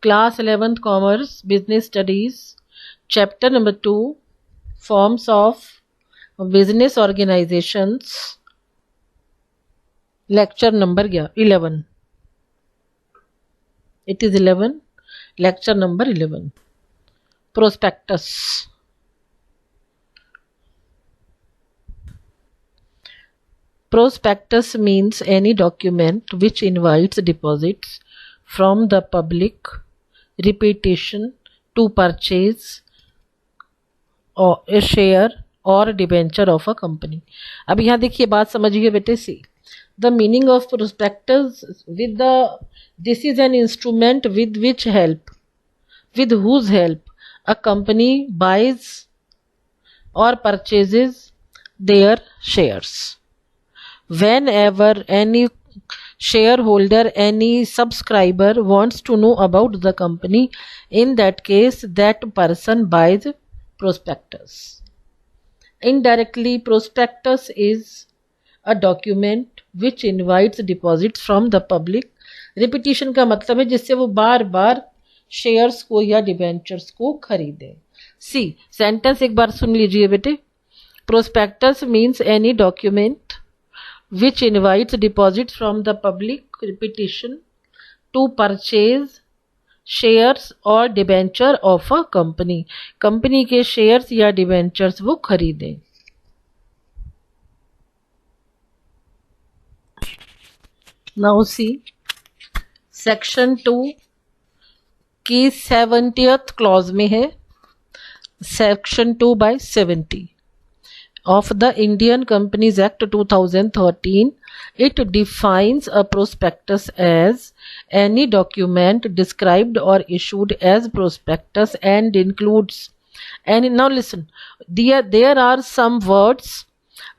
Class 11th Commerce Business Studies, Chapter number 2, Forms of Business Organizations, Lecture number 11. It is 11, Lecture number 11. Prospectus. Prospectus means any document which invites deposits from the public, repetition to purchase or a share और debenture of a company. अब यहाँ देखिए बात समझिए बेटे सी. The meaning of prospectus with the this is an instrument with which help with whose help a company buys or purchases their shares. Whenever any shareholder, any subscriber wants to know about the company, in that case that person buys prospectus. Indirectly, prospectus is a document which invites deposits from the public. Repetition का मतलब है जिससे वो बार बार shares को या debentures को खरीदे. सी sentence एक बार सुन लीजिए बेटे. Prospectus means any document which invites deposit from the public, repetition to purchase shares और debenture of a company. Company के शेयर्स या डिबेंचर्स वो खरीदें. नाउ सी सेक्शन 2 की 70th क्लॉज में है. Section 2/70 of the Indian Companies Act 2013. It defines a prospectus as any document described or issued as prospectus and includes. And now listen, there are some words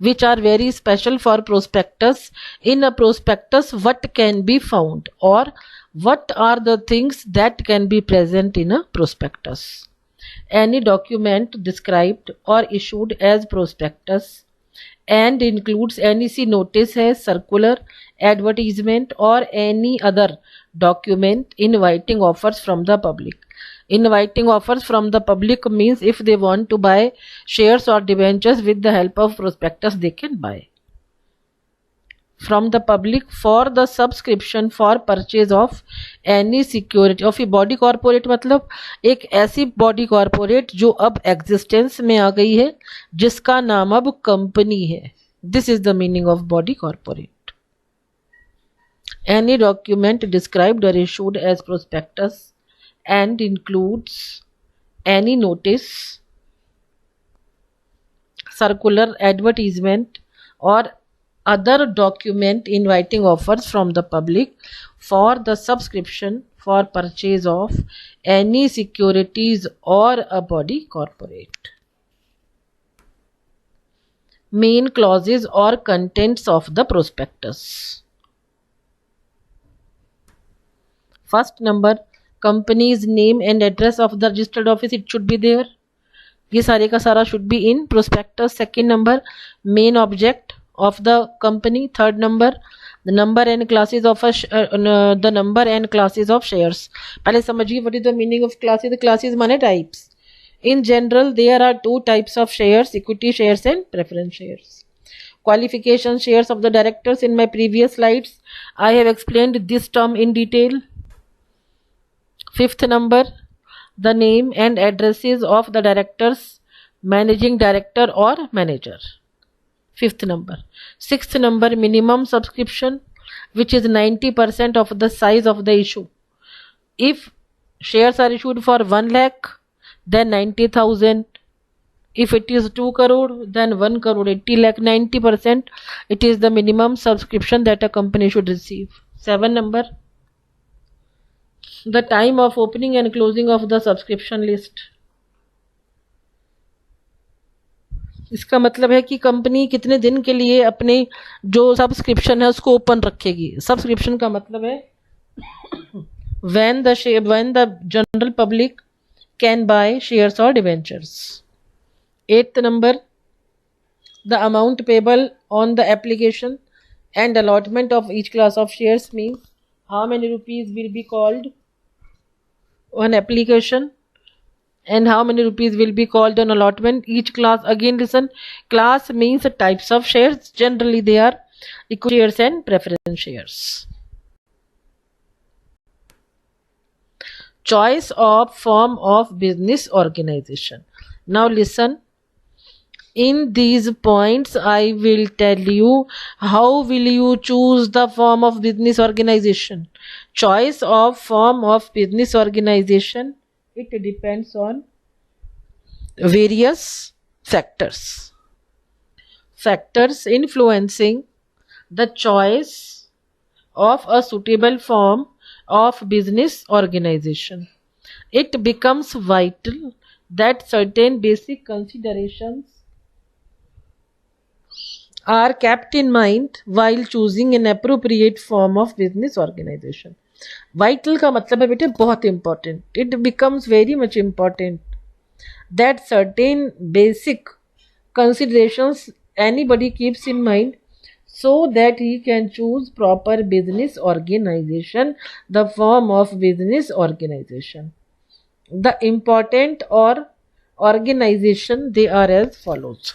which are very special for prospectus. In a prospectus, what can be found or what are the things that can be present in a prospectus? Any document described or issued as prospectus and includes any सी notice है, circular, advertisement or any other document inviting offers from the public. Inviting offers from the public means if they want to buy shares or debentures with the help of prospectus, they can buy from the public for the subscription for purchase of any security of a body corporate. मतलब एक ऐसी body corporate जो अब existence में आ गई है जिसका नाम अब कंपनी है. This is the meaning of body corporate. Any document described और issued as prospectus and includes any notice, circular, advertisement or other document inviting offers from the public for the subscription for purchase of any securities or a body corporate. Main clauses or contents of the prospectus. First number, company's name and address of the registered office, it should be there. ये सारे का सारा should be in prospectus. Second number, main object of the company. Third number, the number and classes of the number and classes of shares. पहले समझिए what is the meaning of classes. The classes माने types. In general, there are two types of shares: equity shares and preference shares. Qualification shares of the directors. In my previous slides, I have explained this term in detail. Fifth number, the name and addresses of the directors, managing director or manager. Fifth number. Sixth number, minimum subscription, which is 90% of the size of the issue. If shares are issued for 1 lakh, then 90,000. If it is 2 crore, then 1 crore 80 lakh. 90%, it is the minimum subscription that a company should receive. 7 number, the time of opening and closing of the subscription list. इसका मतलब है कि company कितने दिन के लिए अपने जो सब्सक्रिप्शन है उसको ओपन रखेगी. सब्सक्रिप्शन का मतलब है when the general public can buy shares or debentures. 8th number, the amount payable on the application and allotment of each class of shares means how many rupees will be called one application, and how many rupees will be called on allotment each class. Again listen, class means types of shares. Generally they are equity shares and preference shares. Choice of form of business organization. Now listen, in these points I will tell you how will you choose the form of business organization. Choice of form of business organization, it depends on various factors influencing the choice of a suitable form of business organization. It becomes vital that certain basic considerations are kept in mind while choosing an appropriate form of business organization. Vital का मतलब है बेटे बहुत important. It becomes very much important that certain basic considerations anybody keeps in mind so that he can choose proper business organization, the form of business organization. The important or organization, they are as follows.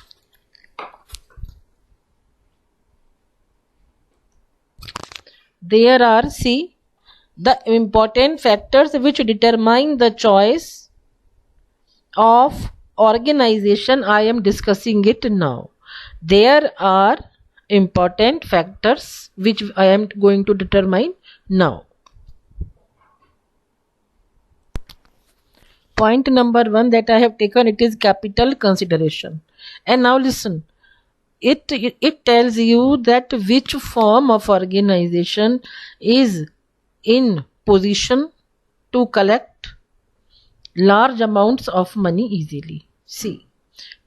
There are, see, the important factors which determine the choice of organization. I am discussing it now. There are important factors which I am going to determine now. Point number 1 that I have taken, it is capital consideration. And now listen, it tells you that which form of organization is in position to collect large amounts of money easily. See,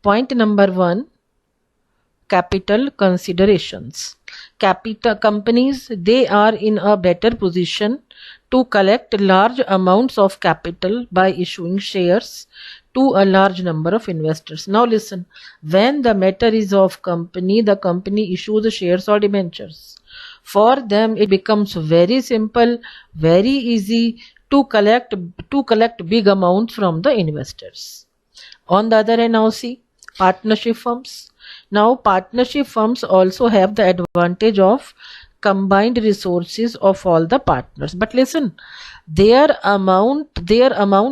point number 1, capital considerations. Capital companies, they are in a better position to collect large amounts of capital by issuing shares to a large number of investors. Now listen, when the matter is of company, the company issues shares or debentures. For them it becomes very simple, very easy to collect big amounts from the investors. On the other hand, now see, partnership firms. Now partnership firms also have the advantage of combined resources of all the partners. But listen, their amount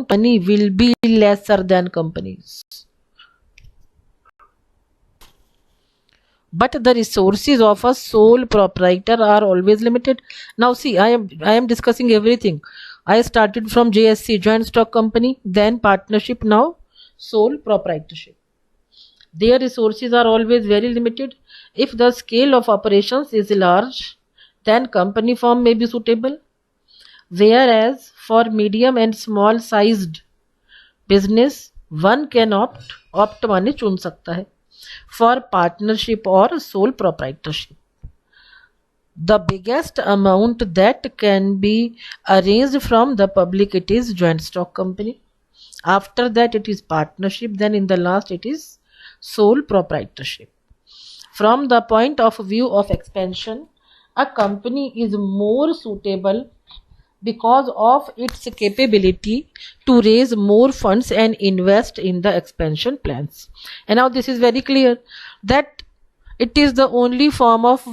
money will be lesser than companies. But the resources of a sole proprietor are always limited. Now see, I am discussing everything. I started from JSC, joint stock company, then partnership, now sole proprietorship. Their resources are always very limited. If the scale of operations is large, then company form may be suitable. Whereas for medium and small sized business, one can opt माने चुन सकता है for partnership or sole proprietorship. The biggest amount that can be arranged from the public, it is joint stock company. After that it is partnership, then in the last it is sole proprietorship. From the point of view of expansion, a company is more suitable because of its capability to raise more funds and invest in the expansion plans. And now this is very clear that it is the only form of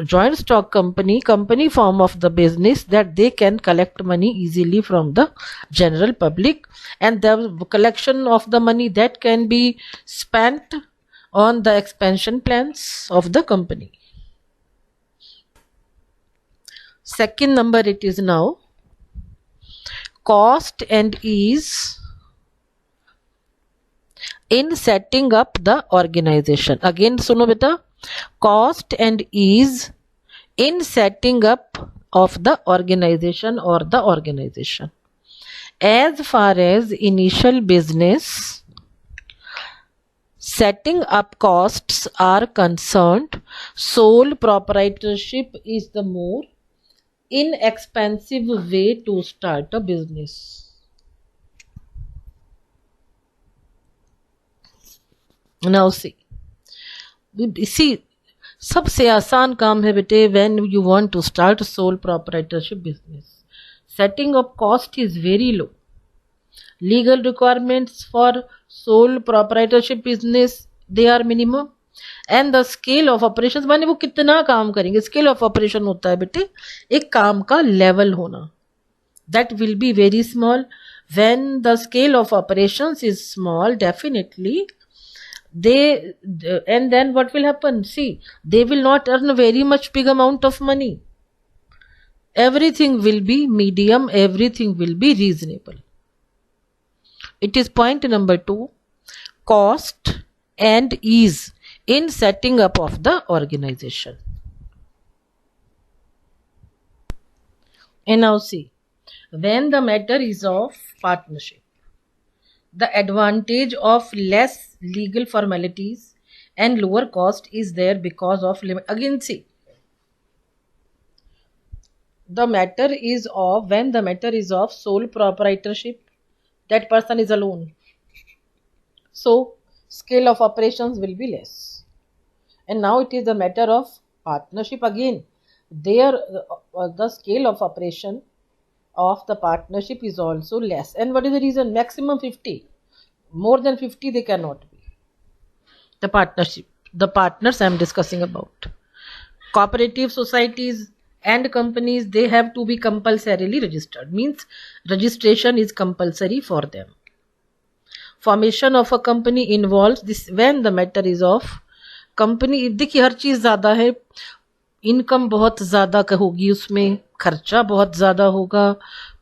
joint stock company form of the business that they can collect money easily from the general public, and the collection of the money that can be spent on the expansion plans of the company. Second number, it is now cost and ease in setting up the organization. Again suno beta, cost and ease in setting up of the organization or the organization. As far as initial business setting up costs are concerned, sole proprietorship is the more inexpensive way to start a business. Now see, सबसे आसान काम है बेटे when you want to start a sole proprietorship business. Setting up cost is very low. Legal requirements for sole proprietorship business, they are minimum. And the scale of operation, माने वो कितना काम करेंगे. स्केल ऑफ ऑपरेशन होता है बेटे एक काम का लेवल होना. That will be very small. when the scale of operations is small, definitely they and then what will happen, see, they will not earn a very much big amount of money. Everything will be medium, everything will be reasonable. It is point number 2, cost and ease in setting up of the organization. And now see, when the matter is of partnership, the advantage of less legal formalities and lower cost is there because of limit. Again see, the matter is of, when the matter is of sole proprietorship, that person is alone, so scale of operations will be less. And now it is the matter of partnership. Again there the scale of operation of the partnership is also less. And what is the reason? Maximum 50. More than 50 they cannot be. The partnership, the partners I am discussing about. Cooperative societies and companies, they have to be compulsorily registered. Means registration is compulsory for them. Formation of a company involves this when the matter is of company. देखिए हर चीज़ ज़्यादा है, income बहुत ज़्यादा होगी, उसमें खर्चा बहुत ज़्यादा होगा,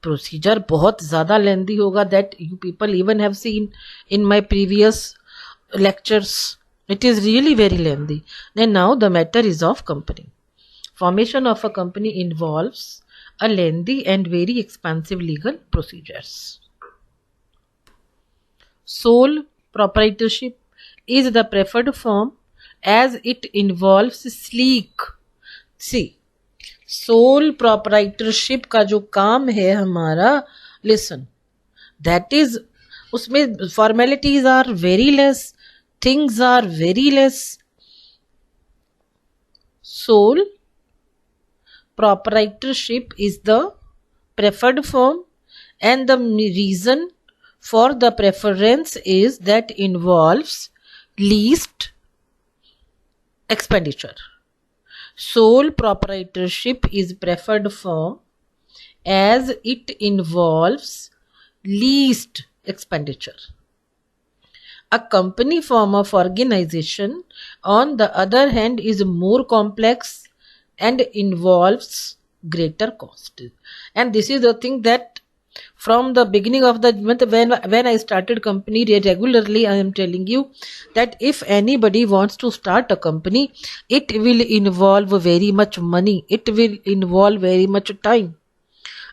प्रोसीजर बहुत ज़्यादा लेंदी होगा. That you people even have seen in my previous lectures. It is really very lengthy. And now the matter is of company. Formation of a company involves a lengthy and very expensive legal procedures. Sole proprietorship is the preferred form as it involves sleek. See, sole proprietorship का जो काम है हमारा, listen, that is, उसमें formalities are very less, things are very less. Sole proprietorship is the preferred form, and the reason for the preference is that involves least expenditure. Sole proprietorship is preferred form as it involves least expenditure. A company form of organization, on the other hand, is more complex and involves greater cost. And this is the thing that from the beginning of the when I started company, regularly I am telling you that if anybody wants to start a company, it will involve very much money, it will involve very much time,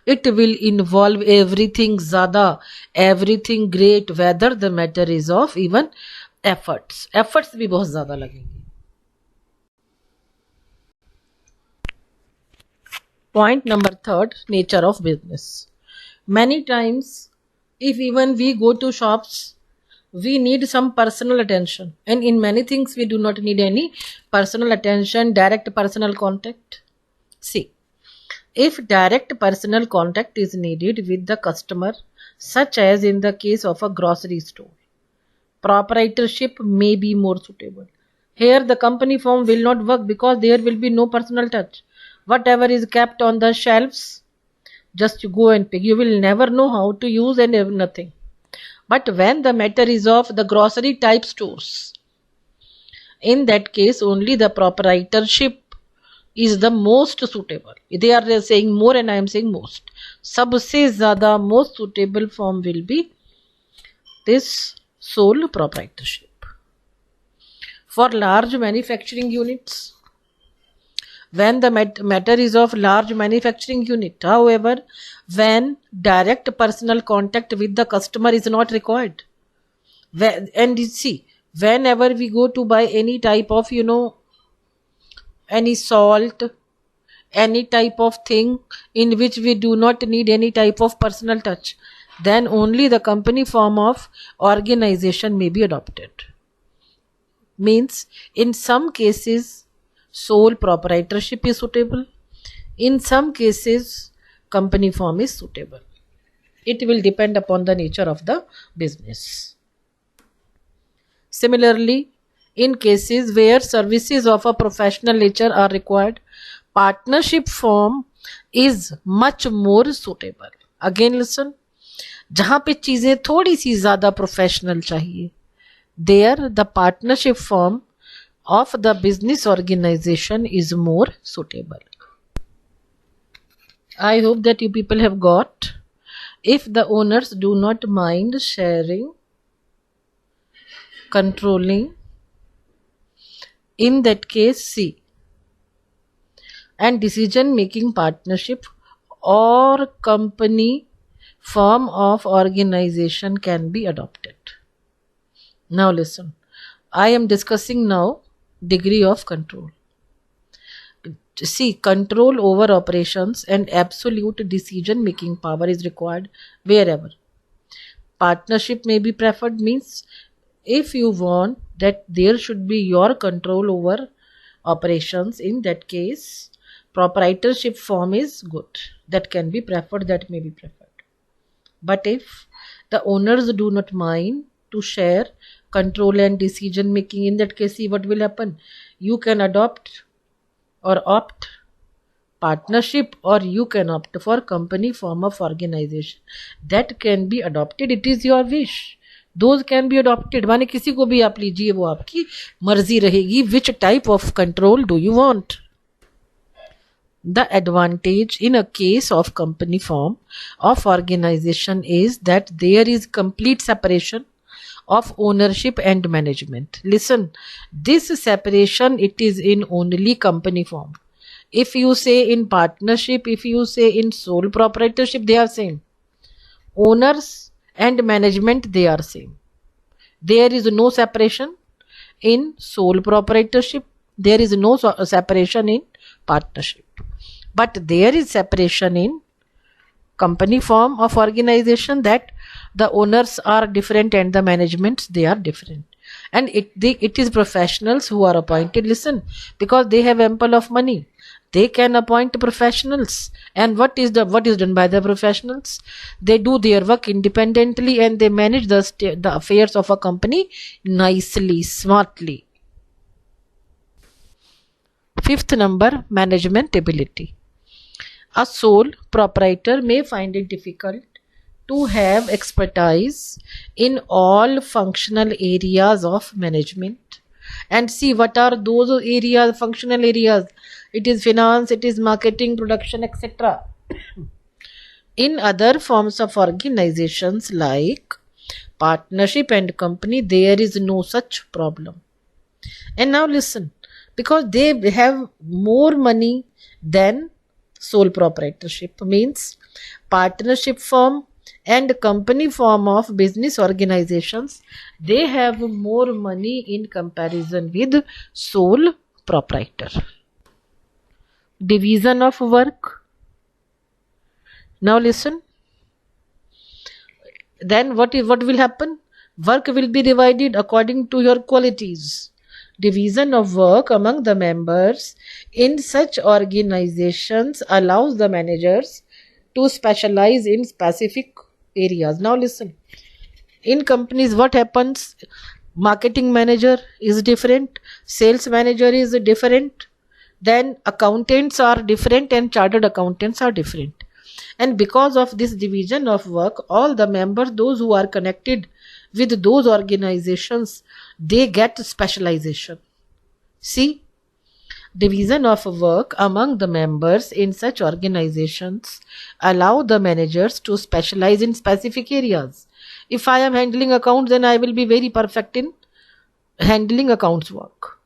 it will involve everything ज़्यादा, everything great, whether the matter is of even efforts भी बहुत ज़्यादा लगेंगे. Point number 3, nature of business. Many times if even we go to shops, we need some personal attention, and in many things we do not need any personal attention, direct personal contact. See, if direct personal contact is needed with the customer, such as in the case of a grocery store, proprietorship may be more suitable. Here the company form will not work because there will be no personal touch. Whatever is kept on the shelves, just you go and pick. You will never know how to use and nothing. But when the matter is of the grocery type stores, in that case only the proprietorship is the most suitable. They are saying more and I am saying most. सबसे ज़्यादा most suitable form will be this sole proprietorship. For large manufacturing units, when the matter is of large manufacturing unit, however, when direct personal contact with the customer is not required, and you see, whenever we go to buy any type of, any salt, any type of thing in which we do not need any type of personal touch, then only the company form of organization may be adopted. Means in some cases sole proprietorship is suitable, in some cases company form is suitable. It will depend upon the nature of the business. Similarly, in cases where services of a professional nature are required, partnership form is much more suitable. Again listen, जहाँ पे चीज़ें थोड़ी सी ज़्यादा professional चाहिए, there the partnership form of the business organization is more suitable. I hope that you people have got. If the owners do not mind sharing, controlling, in that case C, and decision making partnership or company form of organization can be adopted. Now listen, I am discussing now degree of control. See, control over operations and absolute decision making power is required wherever partnership may be preferred. Means if you want that there should be your control over operations, in that case proprietorship form is good, that can be preferred, that may be preferred. But if the owners do not mind to share control and decision making, in that case see what will happen. You can adopt or opt partnership, or you can opt for company form of organization. That can be adopted, it is your wish. Those can be adopted, माने किसी को भी आप लीजिए, वो आपकी मर्जी रहेगी. Which type of control do you want? The advantage in a case of company form of organization is that there is complete separation of ownership and management. Listen, this separation, it is in only company form. If you say in partnership, if you say in sole proprietorship, they are same. Owners and management, they are same. There is no separation in sole proprietorship. There is no separation in partnership. But there is separation in company form of organization, that the owners are different and the managements, they are different. And it is professionals who are appointed. Listen, because they have ample of money, they can appoint professionals. And what is done by the professionals? They do their work independently and they manage the affairs of a company nicely, smartly. Fifth number, management ability. A sole proprietor may find it difficult to have expertise in all functional areas of management. And see, what are those areas, functional areas? It is finance, it is marketing, production, etc. In other forms of organizations like partnership and company, there is no such problem. And now listen, because they have more money than sole proprietorship, means partnership form and company form of business organizations, they have more money in comparison with sole proprietor. Division of work. Now listen, then what will happen? Work will be divided according to your qualities. Division of work among the members in such organizations allows the managers to specialize in specific areas. Now listen, in companies what happens? Marketing manager is different, sales manager is different, then accountants are different and chartered accountants are different. And because of this division of work, all the members, those who are connected with those organizations, they get specialization. See, division of work among the members in such organizations allow the managers to specialize in specific areas. If I am handling accounts, then I will be very perfect in handling accounts work.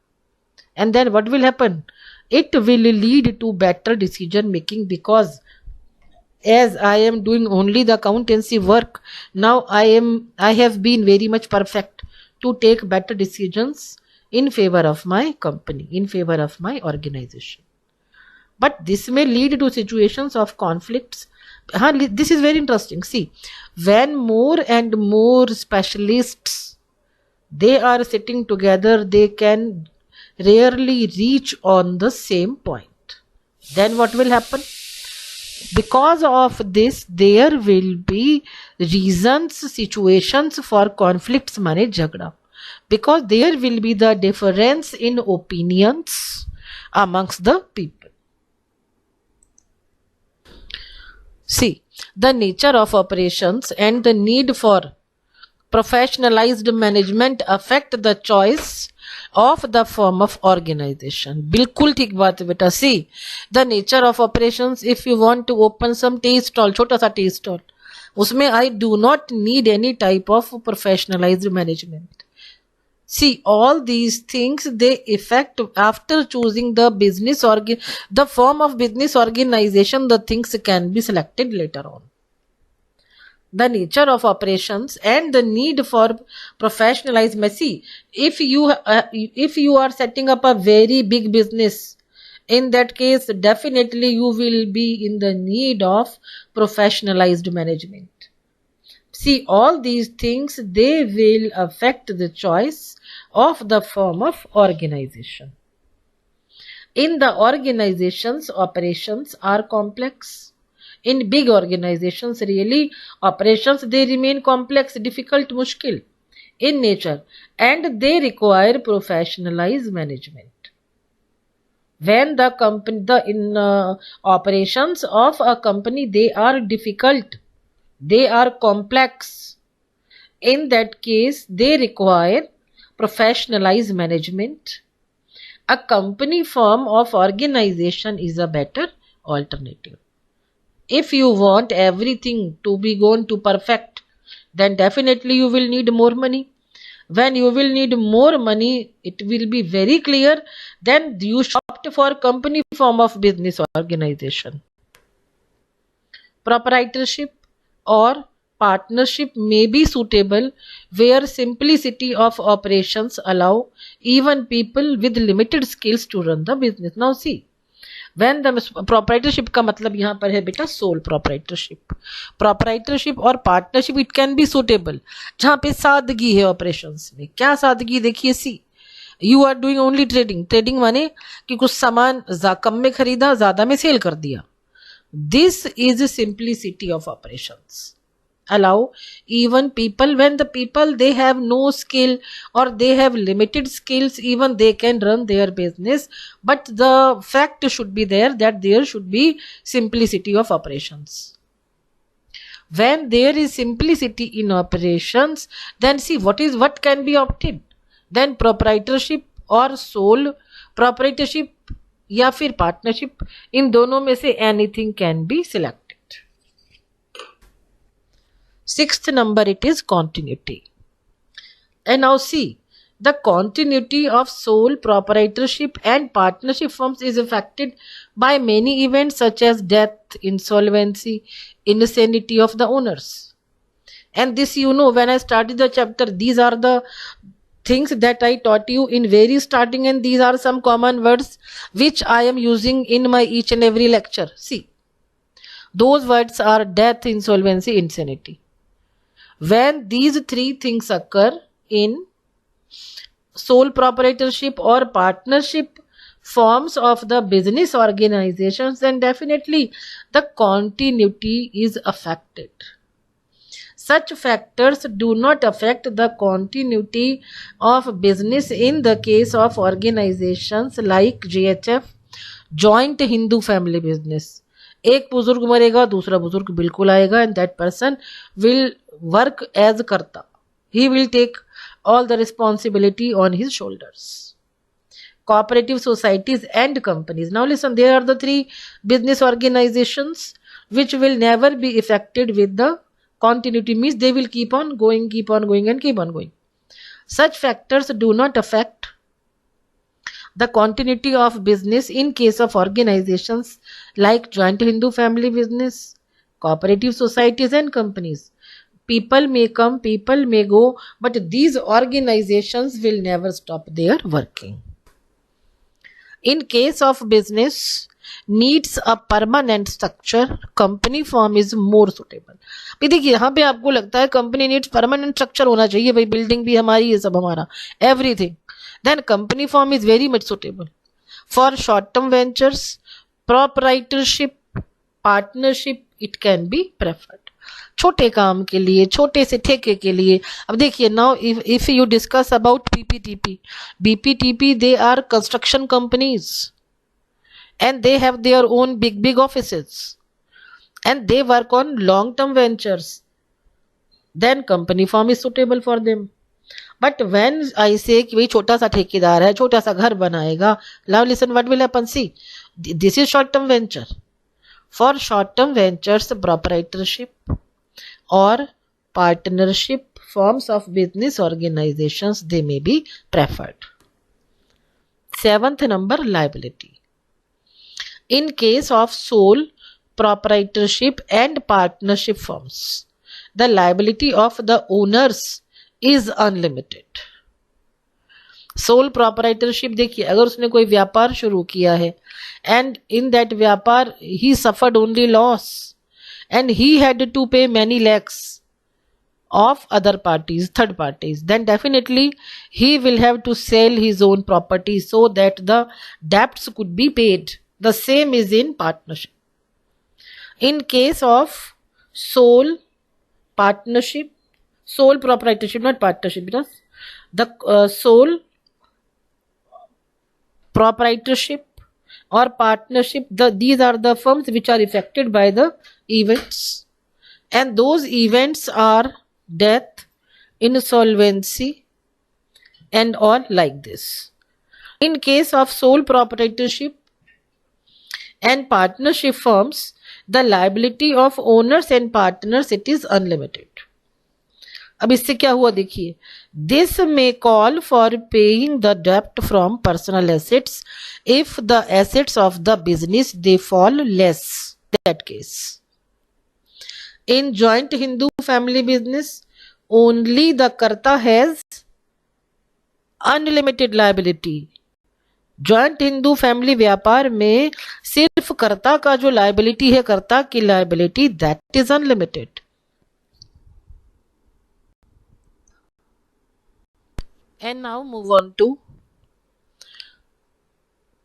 And then what will happen? It will lead to better decision making, because as I am doing only the accountancy work, now I have been very much perfect to take better decisions in favor of my company, in favor of my organization. But this may lead to situations of conflicts. This is very interesting. See, when more and more specialists, they are sitting together, they can rarely reach on the same point. Then what will happen? Because of this, there will be reasons, situations for conflicts माने झगड़ा. Because there will be the difference in opinions amongst the people. See, the nature of operations and the need for professionalized management affect the choice of the form of organization. बिल्कुल ठीक बात है बेटा. See, the nature of operations, if you want to open some tea stall, छोटा सा tea stall, उसमें I do not need any type of professionalized management. See, all these things, they affect after choosing the the form of business organization, the things can be selected later on. The nature of operations and the need for professionalized. See, if you are setting up a very big business, in that case definitely you will be in the need of professionalized management. See, all these things, they will affect the choice of the form of organization. In the organizations, operations are complex. In big organizations, really, operations, they remain complex, difficult, mushkil in nature, and they require professionalized management. When the operations of a company, they are difficult, they are complex, in that case they require professionalized management. A company form of organization is a better alternative. If you want everything to be gone to perfect, then definitely you will need more money. When you will need more money, it will be very clear, then you should opt for company form of business organization. Proprietorship or partnership may be suitable where simplicity of operations allow even people with limited skills to run the business. Now see, when the proprietorship का मतलब यहाँ पर है बेटा soul proprietorship और partnership, it can be suitable जहाँ पे सादगी है operations में. क्या सादगी देखिए. सी, you are doing only trading माने कि कुछ सामान कम में खरीदा, ज्यादा में सेल कर दिया. This is simplicity of operations. Allow even people, when the people, they have no skill or they have limited skills, even they can run their business, but the fact should be there that there should be simplicity of operations. When there is simplicity in operations, then see what can be opted. Then proprietorship or sole proprietorship या फिर partnership, इन दोनों में say anything can be selected. Sixth number, it is continuity. And now see, the continuity of sole proprietorship and partnership forms is affected by many events such as death, insolvency, insanity of the owners. And this, you know, when I started the chapter, these are the things that I taught you in very starting, and these are some common words which I am using in my each and every lecture. See, those words are death, insolvency, insanity. When these three things occur in sole proprietorship or partnership forms of the business organizations, then definitely the continuity is affected. Such factors do not affect the continuity of business in the case of organizations like JHF, Joint Hindu Family Business. एक बुजुर्ग मरेगा, दूसरा बुजुर्ग बिल्कुल आएगा, and that person will work as karta. He will take all the responsibility on his shoulders. Cooperative societies and companies. Now listen, there are the three business organizations which will never be affected with the continuity, means they will keep on going and keep on going. Such factors do not affect the continuity of business in case of organizations like Joint Hindu Family Business, cooperative societies and companies. People may come, people may go, but these organizations will never stop their working. In case of business needs a permanent structure, company form is more suitable. भाई देखिए, यहाँ पे आपको लगता है company needs permanent structure होना चाहिए, भाई बिल्डिंग भी हमारी, ये सब हमारा, everything, then company form is very much suitable. For short term ventures, proprietorship, partnership it can be preferred. छोटे काम के लिए, छोटे से ठेके के लिए। अब देखिए, now if you discuss about BPTP they are construction companies and they have their own big offices and they work on long term ventures, then company form is suitable for them. But when I say कि भाई छोटा सा ठेकेदार है, छोटा सा घर बनाएगा, now listen what will happen. See, this is short term venture. For short term ventures, proprietorship or partnership forms of business organizations, they may be preferred. Seventh number, liability. In case of sole proprietorship and partnership firms, the liability of the owners is unlimited. Sole proprietorship देखिए, अगर उसने कोई व्यापार शुरू किया है and in that व्यापार he suffered only loss and he had to pay many lakhs of other parties, third parties, then definitely he will have to sell his own property so that the debts could be paid. The same is in partnership. In case of sole partnership, sole proprietorship, not partnership, because the sole proprietorship or partnership, these are the firms which are affected by the events, and those events are death, insolvency, and all like this. In case of sole proprietorship and partnership firms, the liability of owners and partners, it is unlimited. अब इससे क्या हुआ देखिए, this may call for paying the debt from personal assets if the assets of the business they fall less, that case. In joint Hindu family business, only the karta has unlimited liability. Joint Hindu family व्यापार में सिर्फ कर्ता का जो liability है, कर्ता की liability, that is unlimited. And now move on to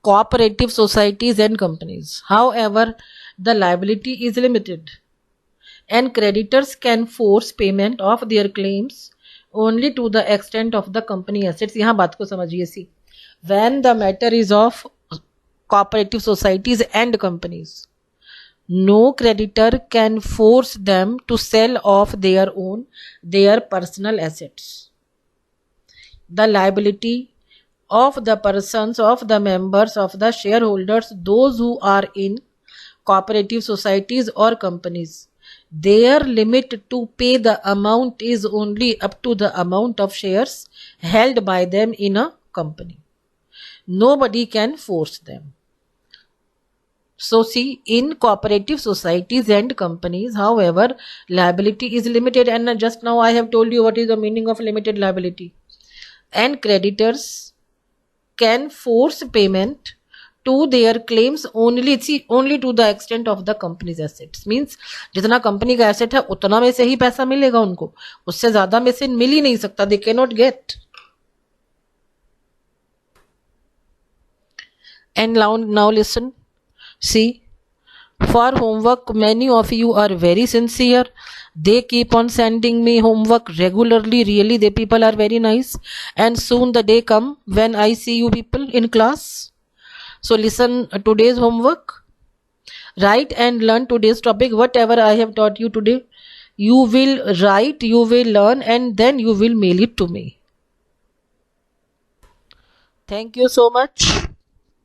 cooperative societies and companies. However, the liability is limited and creditors can force payment of their claims only to the extent of the company assets. यहाँ बात को समझिए. सी, when the matter is of cooperative societies and companies, no creditor can force them to sell off their personal assets. The liability of the persons, of the members, of the shareholders, those who are in cooperative societies or companies, their limit to pay the amount is only up to the amount of shares held by them in a company. Nobody can force them. So see, in cooperative societies and companies, however, liability is limited, and just now I have told you what is the meaning of limited liability. And creditors can force payment to their claims only to the extent of the company's assets. Means जितना company का asset है उतना में से ही पैसा मिलेगा उनको, उससे ज्यादा में से मिल ही नहीं सकता. They cannot get. And now listen. See, for homework, many of you are very sincere. They keep on sending me homework regularly. Really, the people are very nice. And soon the day come when I see you people in class. So listen today's homework. Write and learn today's topic. Whatever I have taught you today, you will write, you will learn, and then you will mail it to me. Thank you so much.